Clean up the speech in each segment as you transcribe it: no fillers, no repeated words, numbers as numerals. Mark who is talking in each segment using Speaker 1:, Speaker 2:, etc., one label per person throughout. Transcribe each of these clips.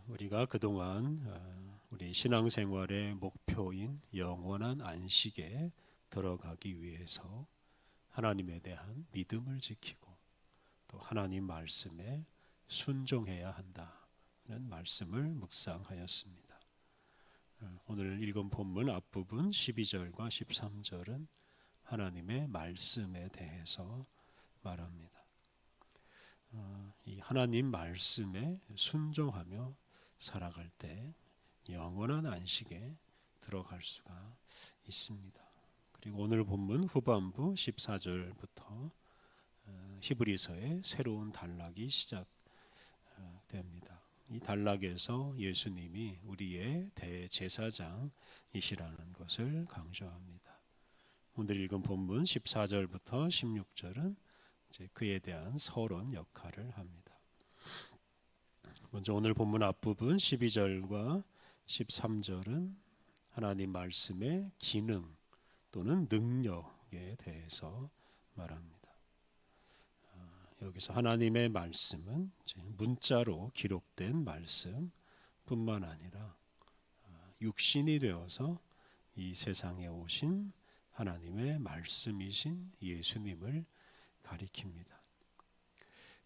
Speaker 1: 우리가 그동안 우리 신앙생활의 목표인 영원한 안식에 들어가기 위해서 하나님에 대한 믿음을 지키고 또 하나님 말씀에 순종해야 한다는 말씀을 묵상하였습니다. 오늘 읽은 본문 앞부분 12절과 13절은 하나님의 말씀에 대해서 말합니다. 이 하나님 말씀에 순종하며 살아갈 때 영원한 안식에 들어갈 수가 있습니다. 그리고 오늘 본문 후반부 14절부터 히브리서의 새로운 단락이 시작됩니다. 이 단락에서 예수님이 우리의 대제사장이시라는 것을 강조합니다. 오늘 읽은 본문 14절부터 16절은 이제 그에 대한 서론 역할을 합니다. 먼저 오늘 본문 앞부분 12절과 13절은 하나님 말씀의 기능 또는 능력에 대해서 말합니다. 여기서 하나님의 말씀은 문자로 기록된 말씀뿐만 아니라 육신이 되어서 이 세상에 오신 하나님의 말씀이신 예수님을 가리킵니다.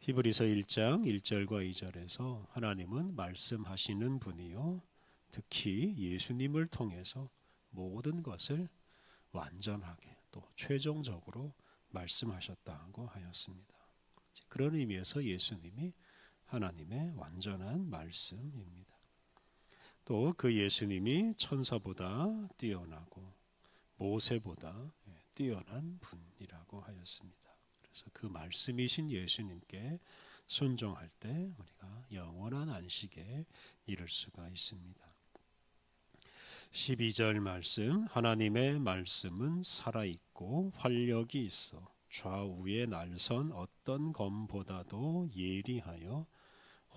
Speaker 1: 히브리서 1장 1절과 2절에서 하나님은 말씀하시는 분이요 특히 예수님을 통해서 모든 것을 완전하게 또 최종적으로 말씀하셨다고 하였습니다. 그런 의미에서 예수님이 하나님의 완전한 말씀입니다. 또 그 예수님이 천사보다 뛰어나고 모세보다 뛰어난 분이라고 하였습니다. 그래서 그 말씀이신 예수님께 순종할 때 우리가 영원한 안식에 이를 수가 있습니다. 12절 말씀, 하나님의 말씀은 살아있고 활력이 있어 좌우에 날선 어떤 검보다도 예리하여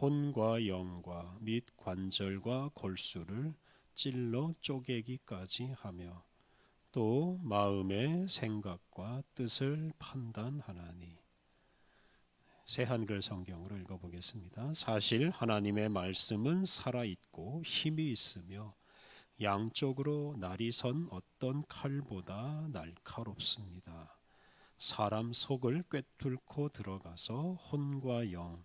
Speaker 1: 혼과 영과 및 관절과 골수를 찔러 쪼개기까지 하며 또 마음의 생각과 뜻을 판단하나니. 새 한글 성경으로 읽어보겠습니다. 사실 하나님의 말씀은 살아있고 힘이 있으며 양쪽으로 날이 선 어떤 칼보다 날카롭습니다. 사람 속을 꿰뚫고 들어가서 혼과 영,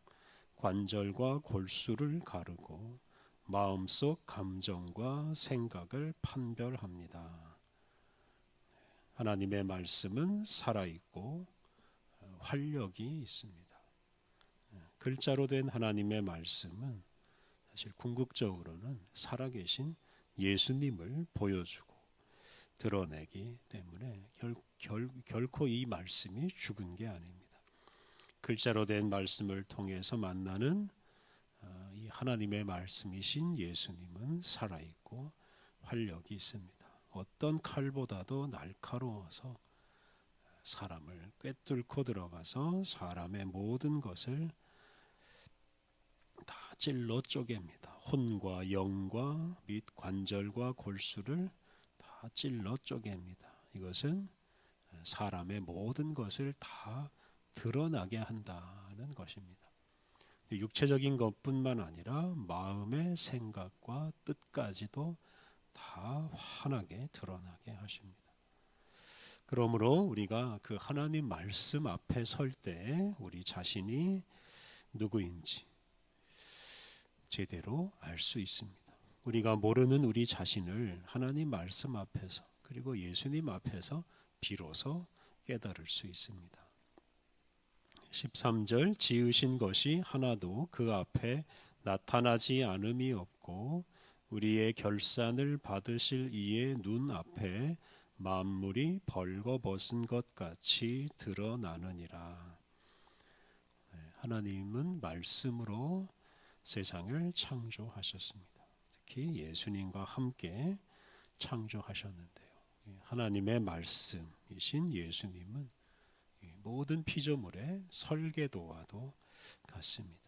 Speaker 1: 관절과 골수를 가르고 마음속 감정과 생각을 판별합니다. 하나님의 말씀은 살아있고 활력이 있습니다. 글자로 된 하나님의 말씀은 사실 궁극적으로는 살아계신 예수님을 보여주고 드러내기 때문에 결코 이 말씀이 죽은 게 아닙니다. 글자로 된 말씀을 통해서 만나는 이 하나님의 말씀이신 예수님은 살아있고 활력이 있습니다. 어떤 칼보다도 날카로워서 사람을 꿰뚫고 들어가서 사람의 모든 것을 다 찔러 쪼갭니다. 혼과 영과 및 관절과 골수를 다 찔러 쪼갭니다. 이것은 사람의 모든 것을 다 드러나게 한다는 것입니다. 육체적인 것뿐만 아니라 마음의 생각과 뜻까지도 다 환하게 드러나게 하십니다. 그러므로 우리가 그 하나님 말씀 앞에 설 때 우리 자신이 누구인지 제대로 알 수 있습니다. 우리가 모르는 우리 자신을 하나님 말씀 앞에서 그리고 예수님 앞에서 비로소 깨달을 수 있습니다. 13절 지으신 것이 하나도 그 앞에 나타나지 않음이 없고 우리의 결산을 받으실 이의 눈 앞에 만물이 벌거벗은 것 같이 드러나느니라. 하나님은 말씀으로 세상을 창조하셨습니다. 특히 예수님과 함께 창조하셨는데요. 하나님의 말씀이신 예수님은 모든 피조물의 설계도와도 같습니다.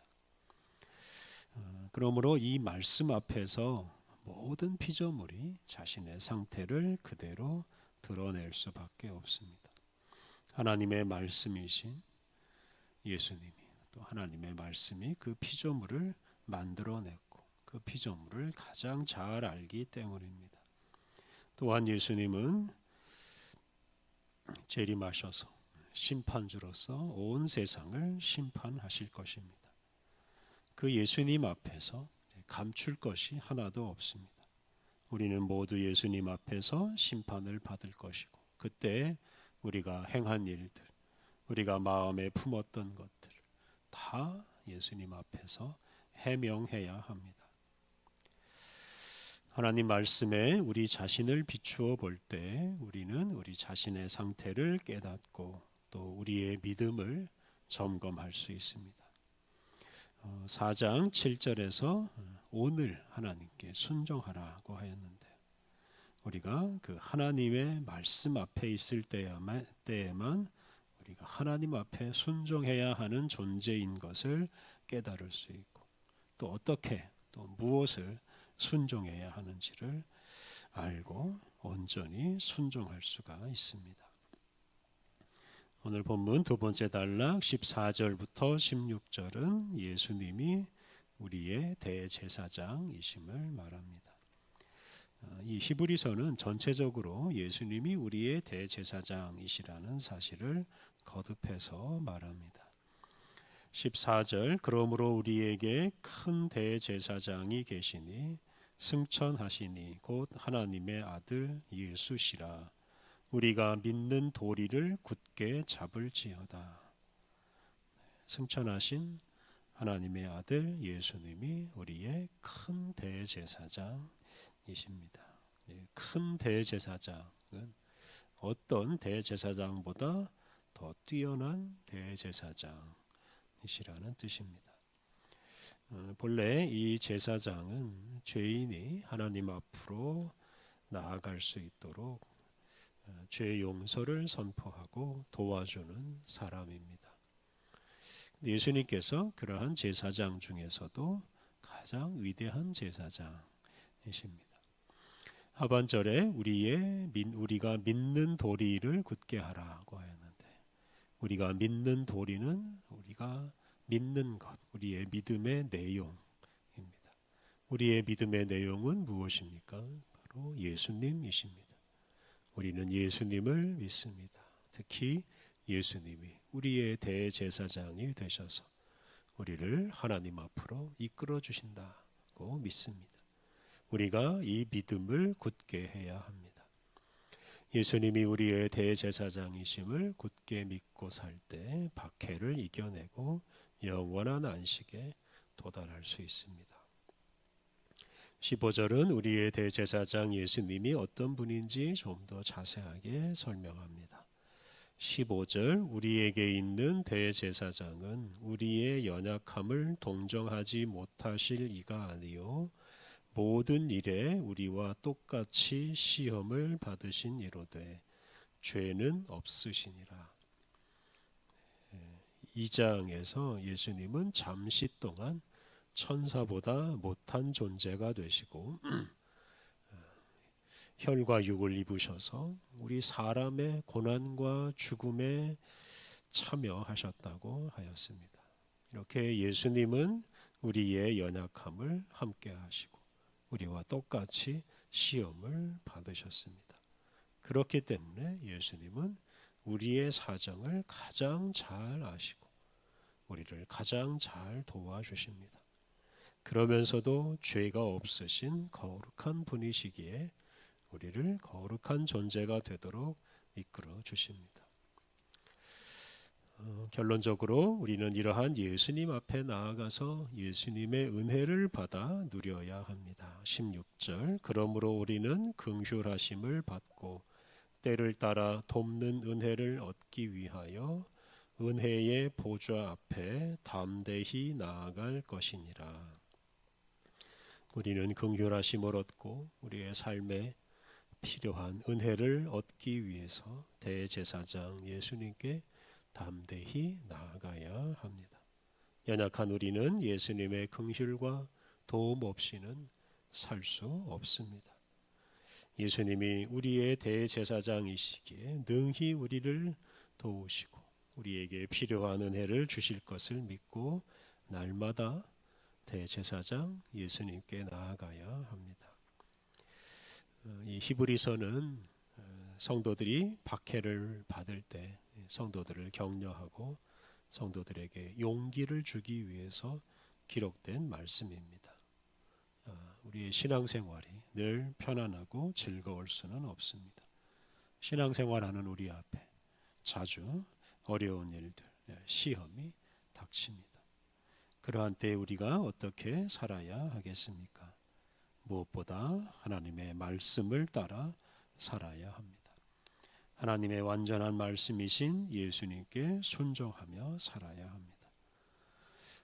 Speaker 1: 그러므로 이 말씀 앞에서 모든 피조물이 자신의 상태를 그대로 드러낼 수밖에 없습니다. 하나님의 말씀이신 예수님이 또 하나님의 말씀이 그 피조물을 만들어냈고 그 피조물을 가장 잘 알기 때문입니다. 또한 예수님은 재림하셔서 심판주로서 온 세상을 심판하실 것입니다. 그 예수님 앞에서 감출 것이 하나도 없습니다. 우리는 모두 예수님 앞에서 심판을 받을 것이고, 그때 우리가 행한 일들, 우리가 마음에 품었던 것들 다 예수님 앞에서 해명해야 합니다. 하나님 말씀에 우리 자신을 비추어 볼 때 우리는 우리 자신의 상태를 깨닫고 또 우리의 믿음을 점검할 수 있습니다. 4장 7절에서 오늘 하나님께 순종하라고 하였는데, 우리가 그 하나님의 말씀 앞에 있을 때에만 우리가 하나님 앞에 순종해야 하는 존재인 것을 깨달을 수 있고, 또 어떻게 또 무엇을 순종해야 하는지를 알고 온전히 순종할 수가 있습니다. 오늘 본문 두 번째 단락 14절부터 16절은 예수님이 우리의 대제사장이심을 말합니다. 이 히브리서는 전체적으로 예수님이 우리의 대제사장이시라는 사실을 거듭해서 말합니다. 14절, 그러므로 우리에게 큰 대제사장이 계시니 승천하시니 곧 하나님의 아들 예수시라. 우리가 믿는 도리를 굳게 잡을지어다. 승천하신 하나님의 아들 예수님이 우리의 큰 대제사장이십니다. 큰 대제사장은 어떤 대제사장보다 더 뛰어난 대제사장이시라는 뜻입니다. 본래 이 제사장은 죄인이 하나님 앞으로 나아갈 수 있도록 죄 용서를 선포하고 도와주는 사람입니다. 예수님께서 그러한 제사장 중에서도 가장 위대한 제사장이십니다. 하반절에 우리가 믿는 도리를 굳게 하라고 하였는데, 우리가 믿는 도리는 우리가 믿는 것, 우리의 믿음의 내용입니다. 우리의 믿음의 내용은 무엇입니까? 바로 예수님이십니다. 우리는 예수님을 믿습니다. 특히 예수님이 우리의 대제사장이 되셔서 우리를 하나님 앞으로 이끌어 주신다고 믿습니다. 우리가 이 믿음을 굳게 해야 합니다. 예수님이 우리의 대제사장이심을 굳게 믿고 살 때 박해를 이겨내고 영원한 안식에 도달할 수 있습니다. 15절은 우리의 대제사장 예수님이 어떤 분인지 좀 더 자세하게 설명합니다. 15절, 우리에게 있는 대제사장은 우리의 연약함을 동정하지 못하실 이가 아니요 모든 일에 우리와 똑같이 시험을 받으신 이로되 죄는 없으시니라. 2장에서 예수님은 잠시 동안 천사보다 못한 존재가 되시고 혈과 육을 입으셔서 우리 사람의 고난과 죽음에 참여하셨다고 하였습니다. 이렇게 예수님은 우리의 연약함을 함께 하시고 우리와 똑같이 시험을 받으셨습니다. 그렇기 때문에 예수님은 우리의 사정을 가장 잘 아시고 우리를 가장 잘 도와주십니다. 그러면서도 죄가 없으신 거룩한 분이시기에 우리를 거룩한 존재가 되도록 이끌어 주십니다. 결론적으로 우리는 이러한 예수님 앞에 나아가서 예수님의 은혜를 받아 누려야 합니다. 16절, 그러므로 우리는 긍휼하심을 받고 때를 따라 돕는 은혜를 얻기 위하여 은혜의 보좌 앞에 담대히 나아갈 것이니라. 우리는 긍휼하심을 얻고 우리의 삶에 필요한 은혜를 얻기 위해서 대제사장 예수님께 담대히 나아가야 합니다. 연약한 우리는 예수님의 긍휼과 도움 없이는 살 수 없습니다. 예수님이 우리의 대제사장이시기에 능히 우리를 도우시고 우리에게 필요한 은혜를 주실 것을 믿고 날마다 대제사장 예수님께 나아가야 합니다. 이 히브리서는 성도들이 박해를 받을 때 성도들을 격려하고 성도들에게 용기를 주기 위해서 기록된 말씀입니다. 우리의 신앙생활이 늘 편안하고 즐거울 수는 없습니다. 신앙생활하는 우리 앞에 자주 어려운 일들, 시험이 닥칩니다. 그러한 때 우리가 어떻게 살아야 하겠습니까? 무엇보다 하나님의 말씀을 따라 살아야 합니다. 하나님의 완전한 말씀이신 예수님께 순종하며 살아야 합니다.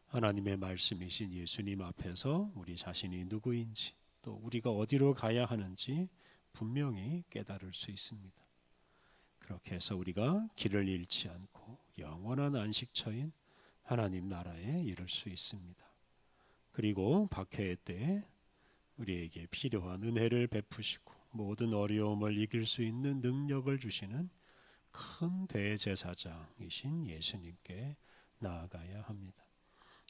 Speaker 1: 하나님의 말씀이신 예수님 앞에서 우리 자신이 누구인지 또 우리가 어디로 가야 하는지 분명히 깨달을 수 있습니다. 그렇게 해서 우리가 길을 잃지 않고 영원한 안식처인 하나님 나라에 이를 수 있습니다. 그리고 박해의 때에 우리에게 필요한 은혜를 베푸시고 모든 어려움을 이길 수 있는 능력을 주시는 큰 대제사장이신 예수님께 나아가야 합니다.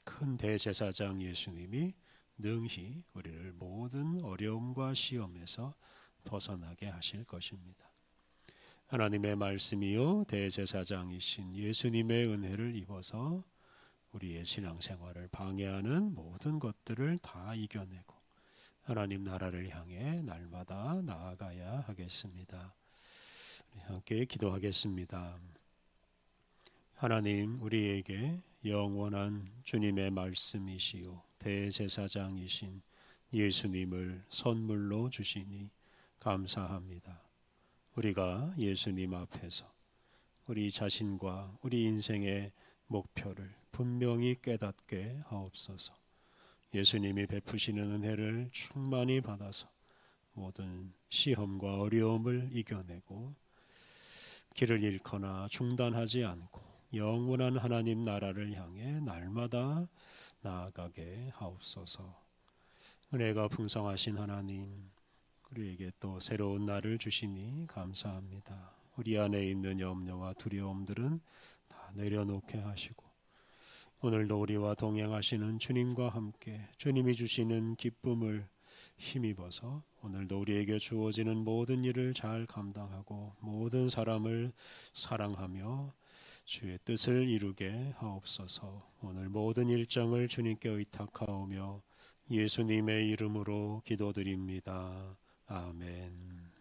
Speaker 1: 큰 대제사장 예수님이 능히 우리를 모든 어려움과 시험에서 벗어나게 하실 것입니다. 하나님의 말씀이요 대제사장이신 예수님의 은혜를 입어서 우리의 신앙생활을 방해하는 모든 것들을 다 이겨내고 하나님 나라를 향해 날마다 나아가야 하겠습니다. 함께 기도하겠습니다. 하나님, 우리에게 영원한 주님의 말씀이시요 대제사장이신 예수님을 선물로 주시니 감사합니다. 우리가 예수님 앞에서 우리 자신과 우리 인생의 목표를 분명히 깨닫게 하옵소서. 예수님이 베푸시는 은혜를 충만히 받아서 모든 시험과 어려움을 이겨내고 길을 잃거나 중단하지 않고 영원한 하나님 나라를 향해 날마다 나아가게 하옵소서. 은혜가 풍성하신 하나님, 우리에게 또 새로운 날을 주시니 감사합니다. 우리 안에 있는 염려와 두려움들은 다 내려놓게 하시고 오늘도 우리와 동행하시는 주님과 함께 주님이 주시는 기쁨을 힘입어서 오늘도 우리에게 주어지는 모든 일을 잘 감당하고 모든 사람을 사랑하며 주의 뜻을 이루게 하옵소서. 오늘 모든 일정을 주님께 의탁하오며 예수님의 이름으로 기도드립니다. 아멘.